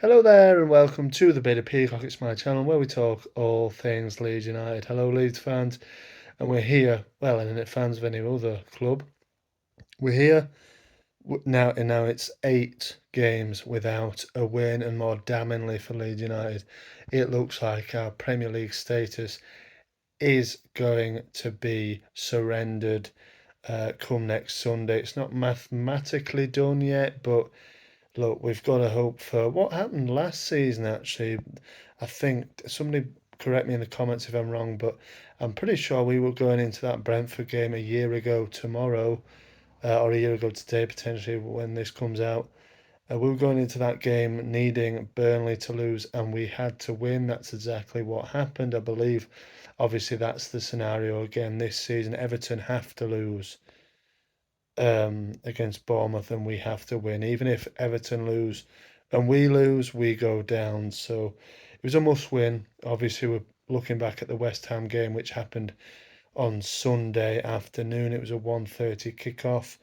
Hello there and welcome to the Bit of Peacock. It's my channel where we talk all things Leeds United. Hello Leeds fans, and we're here, well, and fans of any other club. We're here now, and now it's 8 games without a win, and more damningly for Leeds United, it looks like our Premier League status is going to be surrendered come next Sunday. It's not mathematically done yet, but look, we've got to hope for what happened last season, actually. I think somebody correct me in the comments if I'm wrong, but I'm pretty sure we were going into that Brentford game a year ago tomorrow, or a year ago today, potentially, when this comes out. We were going into that game needing Burnley to lose, and we had to win. That's exactly what happened, I believe. Obviously, that's the scenario again this season. Everton have to lose against Bournemouth, and we have to win. Even if Everton lose and we lose, we go down. So it was a must win. Obviously, we're looking back at the West Ham game, which happened on Sunday afternoon. It was a 1:30 kickoff,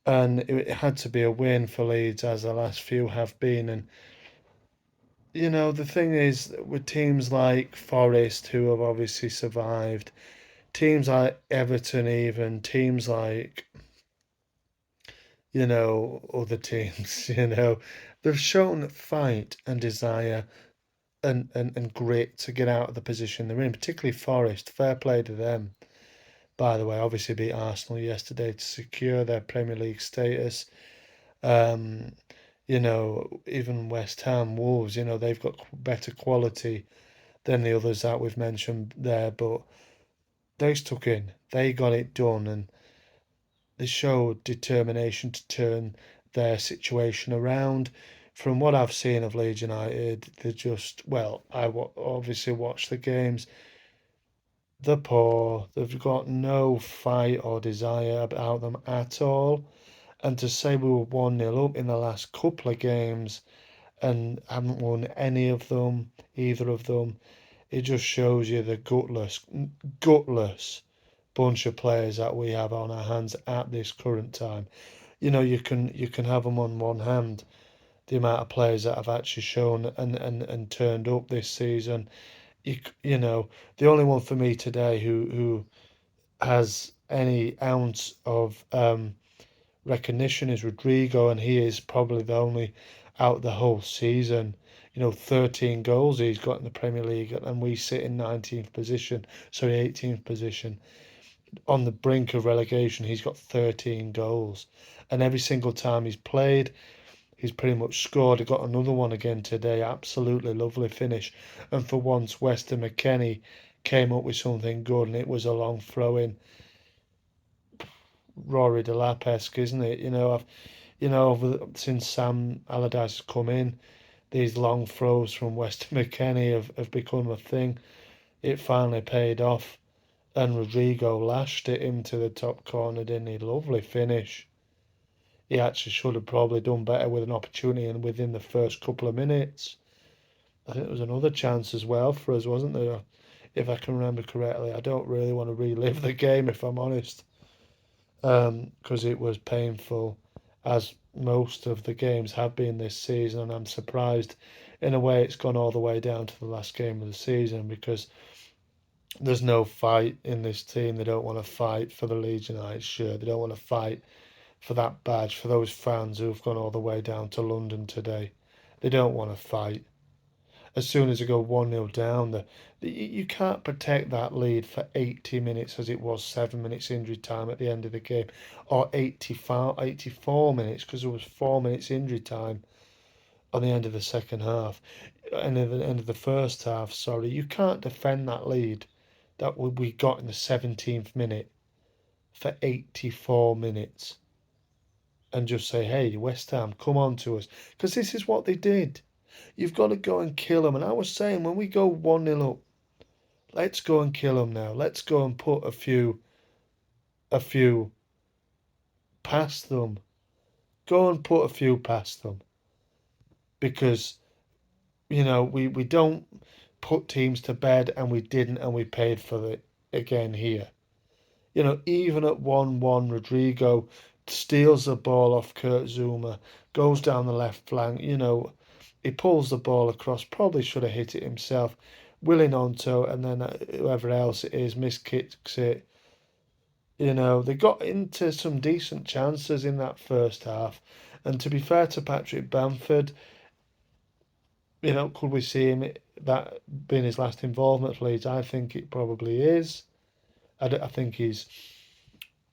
and it had to be a win for Leeds, as the last few have been. And the thing is, with teams like Forest, who have obviously survived, teams like Everton, even teams like other teams, they've shown fight and desire and grit to get out of the position they're in, particularly Forest. Fair play to them, by the way. Obviously beat Arsenal yesterday to secure their Premier League status. Um, even West Ham, Wolves, they've got better quality than the others that we've mentioned there, but they stuck in. They got it done, and they showed determination to turn their situation around. From what I've seen of Leeds United, they're just, well, obviously watched the games. They're poor. They've got no fight or desire about them at all. And to say we were 1-0 up in the last couple of games and haven't won any of them, either of them, it just shows you the gutless bunch of players that we have on our hands at this current time. You can have them on one hand, the amount of players that have actually shown and turned up this season. The only one for me today who has any ounce of recognition is Rodrigo, and he is probably the only out the whole season. 13 goals he's got in the Premier League, and we sit in 19th position, sorry, 18th position on the brink of relegation. He's got 13 goals, and every single time he's played, he's pretty much scored. He got another one again today. Absolutely lovely finish. And for once, Weston McKennie came up with something good, and it was a long throw in. Rory Delap-esque, isn't it? Since Sam Allardyce has come in, these long throws from Weston McKennie have become a thing. It finally paid off, and Rodrigo lashed it into the top corner, didn't he? Lovely finish. He actually should have probably done better with an opportunity and within the first couple of minutes. I think there was another chance as well for us, wasn't there? If I can remember correctly. I don't really want to relive the game, if I'm honest, because it was painful, as most of the games have been this season. And I'm surprised, in a way, it's gone all the way down to the last game of the season because there's no fight in this team. They don't want to fight for the Leeds United shirt. They don't want to fight for that badge, for those fans who've gone all the way down to London today. They don't want to fight. As soon as they go 1-0 down, you can't protect that lead for 80 minutes as it was 7 minutes injury time at the end of the game, or 84 minutes because there was 4 minutes injury time on the end of the second half, and at the end of the first half, sorry. You can't defend that lead that we got in the 17th minute for 84 minutes and just say, hey, West Ham, come on to us. Because this is what they did. You've got to go and kill them. And I was saying, when we go 1-0 up, let's go and kill them now. Let's go and put a few past them. Go and put a few past them. Because, we don't put teams to bed, and we didn't, and we paid for it again here. Even at 1-1, Rodrigo steals the ball off Kurt Zuma, goes down the left flank. He pulls the ball across, probably should have hit it himself, willing onto, and then whoever else it is miskicks it. They got into some decent chances in that first half. And to be fair to Patrick Bamford, could we see him that being his last involvement for Leeds? I think it probably is. I think he's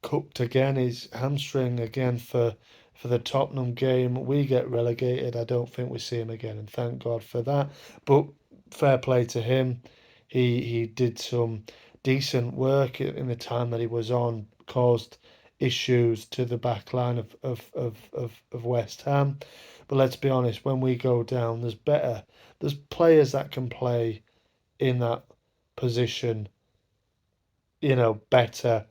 cooked again, his hamstring again for the Tottenham game. We get relegated. I don't think we see him again, and thank God for that. But fair play to him. He did some decent work in the time that he was on, caused issues to the back line of West Ham. But let's be honest, when we go down, there's players that can play in that position, better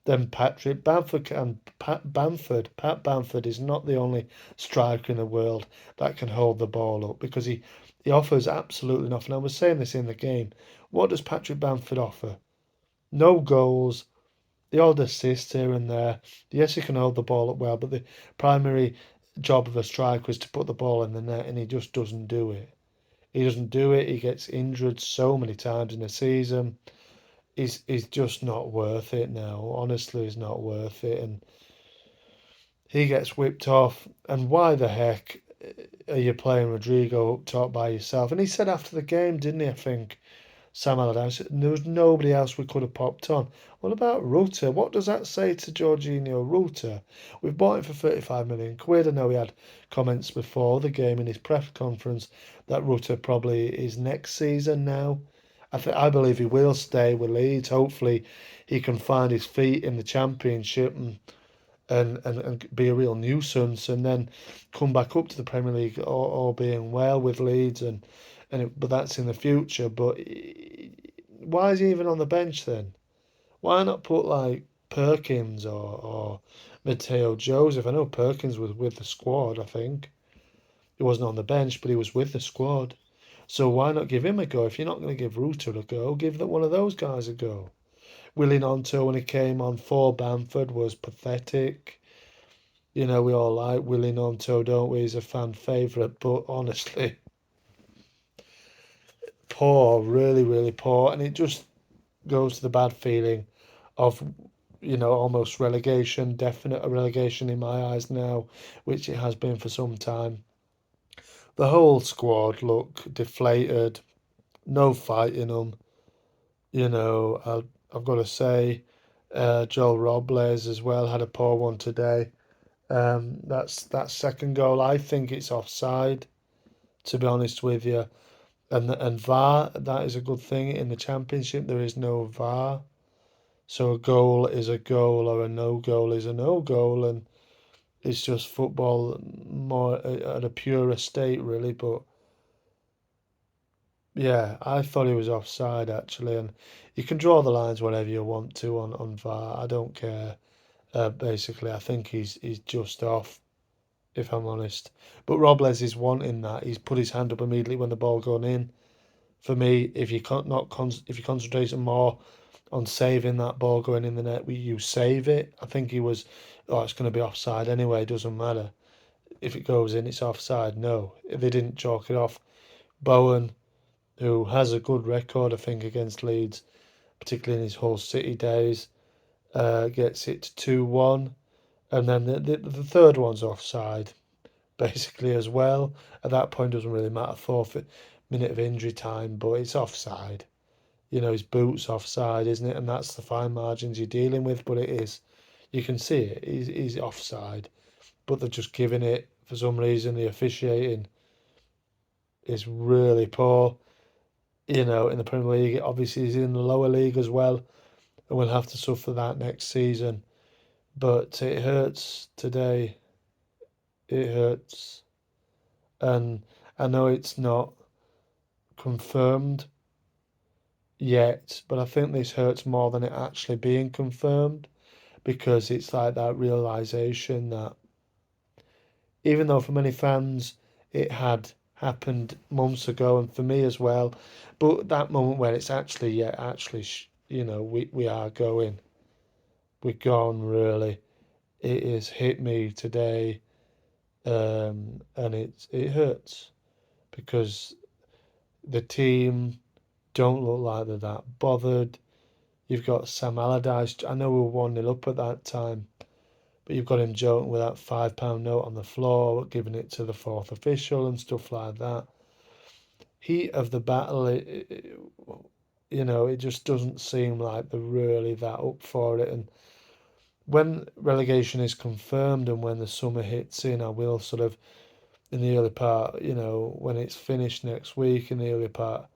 than Patrick Bamford and Pat Bamford is not the only striker in the world that can hold the ball up because he offers absolutely nothing. I was saying this in the game. What does Patrick Bamford offer? No goals, the odd assist here and there. Yes, he can hold the ball up well, but the primary job of a striker is to put the ball in the net, and he just doesn't do it. He doesn't do it. He gets injured so many times in a season. He's just not worth it now. Honestly, he's not worth it, and he gets whipped off. And why the heck are you playing Rodrigo up top by yourself? And he said after the game, didn't he? I think Sam Allardyce. There was nobody else we could have popped on. What about Rutter? What does that say to Jorginho Rutter? We've bought him for 35 million quid. I know he had comments before the game in his press conference that Rutter probably is next season now. I believe he will stay with Leeds. Hopefully, he can find his feet in the Championship and be a real nuisance, and then come back up to the Premier League, all being well with Leeds, but that's in the future. But why is he even on the bench then? Why not put like Perkins or Matteo Joseph? I know Perkins was with the squad. I think he wasn't on the bench, but he was with the squad. So why not give him a go? If you're not going to give Ruter a go, give one of those guys a go. Willing Onto when he came on for Bamford was pathetic. We all like Willie Nonto, don't we? He's a fan favourite, but honestly, poor, really, really poor. And it just goes to the bad feeling of, almost relegation, definite relegation in my eyes now, which it has been for some time. The whole squad look deflated, no fight in them. I've got to say, Joel Robles as well had a poor one today. That's that second goal. I think it's offside, to be honest with you. And VAR, that is a good thing. In the Championship, there is no VAR. So a goal is a goal or a no goal is a no goal. And it's just football more at a purer state, really. But yeah, I thought he was offside, actually. And you can draw the lines whatever you want to on VAR. I don't care. Basically, I think he's just off, if I'm honest. But Robles is wanting that. He's put his hand up immediately when the ball gone in. For me, if you can't not if you concentrate more on saving that ball going in the net, you save it. I think he was, oh, it's going to be offside anyway. It doesn't matter if it goes in, it's offside. No, they didn't chalk it off. Bowen, who has a good record, I think, against Leeds, particularly in his Hull City days, gets it to 2-1, and then the third one's offside, basically as well. At that point, doesn't really matter. Forfeit minute of injury time, but it's offside. His boot's offside, isn't it? And that's the fine margins you're dealing with, but it is. You can see it. He's offside, but they're just giving it for some reason. The officiating is really poor. In the Premier League, obviously he's in the lower league as well, and will have to suffer that next season. But it hurts today. It hurts, and I know it's not confirmed yet, but I think this hurts more than it actually being confirmed because it's like that realization that even though for many fans it had happened months ago and for me as well, but that moment where it's actually, yeah, actually, we are going, we're gone really. It has hit me today, and it hurts. because the team don't look like they're that bothered. You've got Sam Allardyce. I know we were 1-0 up at that time, but you've got him joking with that £5 note on the floor, giving it to the fourth official and stuff like that. Heat of the battle, it just doesn't seem like they're really that up for it. And when relegation is confirmed and when the summer hits in, I will sort of, in the early part, when it's finished next week, in the early part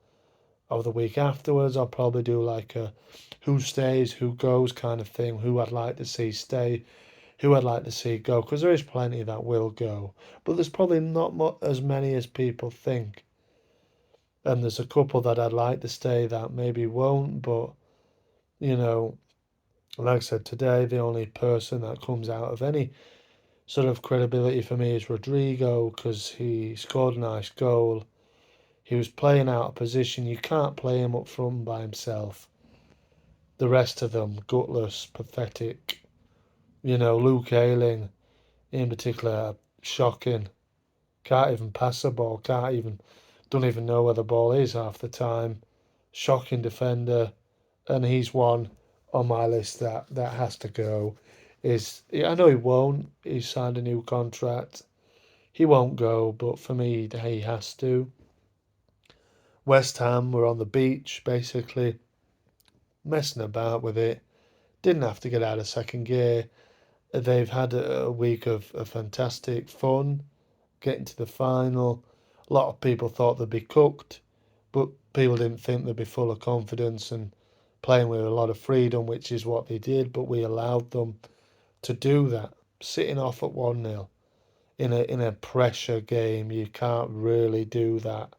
of the week afterwards, I'll probably do like a who stays, who goes kind of thing, who I'd like to see stay, who I'd like to see go, because there is plenty that will go, but there's probably not as many as people think. And there's a couple that I'd like to stay that maybe won't, but you know, like I said today, the only person that comes out of any sort of credibility for me is Rodrigo because he scored a nice goal. He was playing out of position. You can't play him up front by himself. The rest of them, gutless, pathetic. Luke Ayling in particular, shocking. Can't even pass the ball. Don't even know where the ball is half the time. Shocking defender, and he's one on my list that has to go. I know he won't. He's signed a new contract. He won't go, but for me, he has to. West Ham were on the beach, basically, messing about with it. Didn't have to get out of second gear. They've had a week of fantastic fun, getting to the final. A lot of people thought they'd be cooked, but people didn't think they'd be full of confidence and playing with a lot of freedom, which is what they did, but we allowed them to do that. Sitting off at 1-0 in a pressure game, you can't really do that.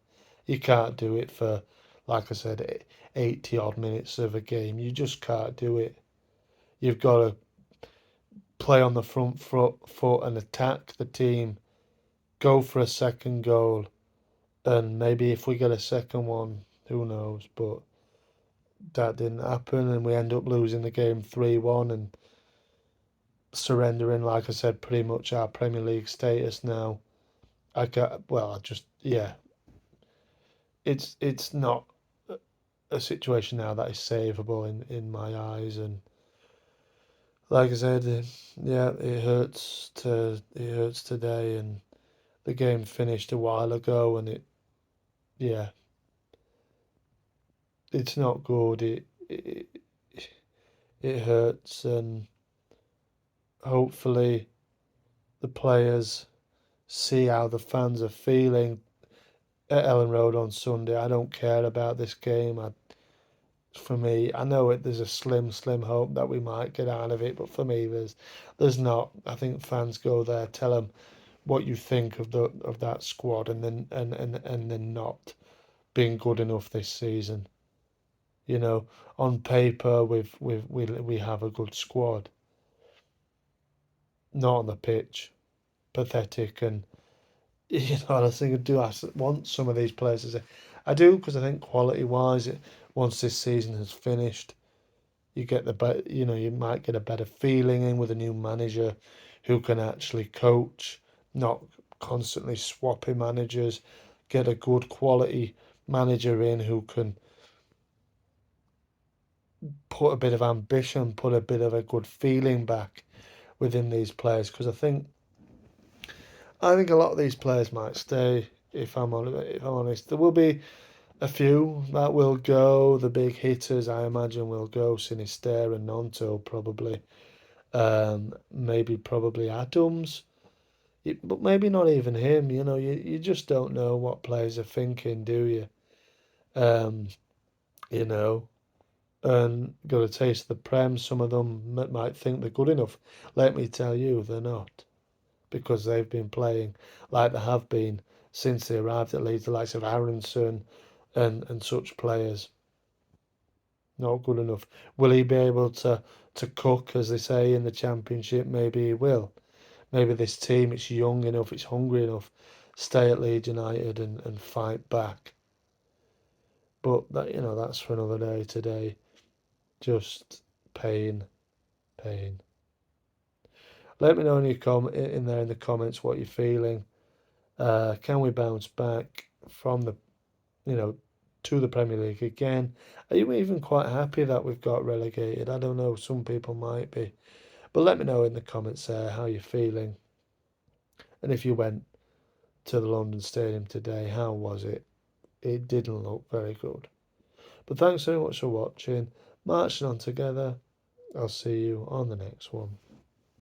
You can't do it for, like I said, 80 odd minutes of a game. You just can't do it. You've got to play on the front foot and attack the team, go for a second goal, and maybe if we get a second one, who knows? But that didn't happen, and we end up losing the game 3-1 and surrendering, like I said, pretty much our Premier League status now. Yeah, it's not a situation now that is savable in my eyes, and like I said, yeah, it hurts today, and the game finished a while ago, and yeah, it's not good. It hurts, and hopefully the players see how the fans are feeling at Ellen Road on Sunday. I don't care about this game. For me, I know there's a slim hope that we might get out of it, but for me, there's not. I think fans go there, tell them what you think of that squad, and then not being good enough this season. You know, on paper, we have a good squad, not on the pitch. Pathetic, and I think I want some of these players to say, I do because I think quality wise, once this season has finished, you get you might get a better feeling in with a new manager who can actually coach, not constantly swapping managers. Get a good quality manager in who can put a bit of ambition, put a bit of a good feeling back within these players. Because I think a lot of these players might stay. If I'm honest, there will be a few that will go. The big hitters, I imagine, will go. Sinister and Nonto probably. Maybe probably Adams, but maybe not even him. You just don't know what players are thinking, do you? Um, you know, and got a taste of the Prem. Some of them might think they're good enough. Let me tell you, they're not because they've been playing like they have been since they arrived at Leeds. The likes of Aronson and such players, not good enough. Will he be able to cook, as they say in the Championship? Maybe he will. Maybe this team, it's young enough, it's hungry enough, stay at Leeds United and fight back. But that's for another day today. Just pain, pain. Let me know in the comments what you're feeling. Can we bounce back? from the, you know, to the Premier League again. Are you even quite happy that we've got relegated? I don't know, some people might be. But let me know in the comments there how you're feeling. And if you went to the London Stadium today, how was it? It didn't look very good. But thanks so much for watching. Marching on together. I'll see you on the next one.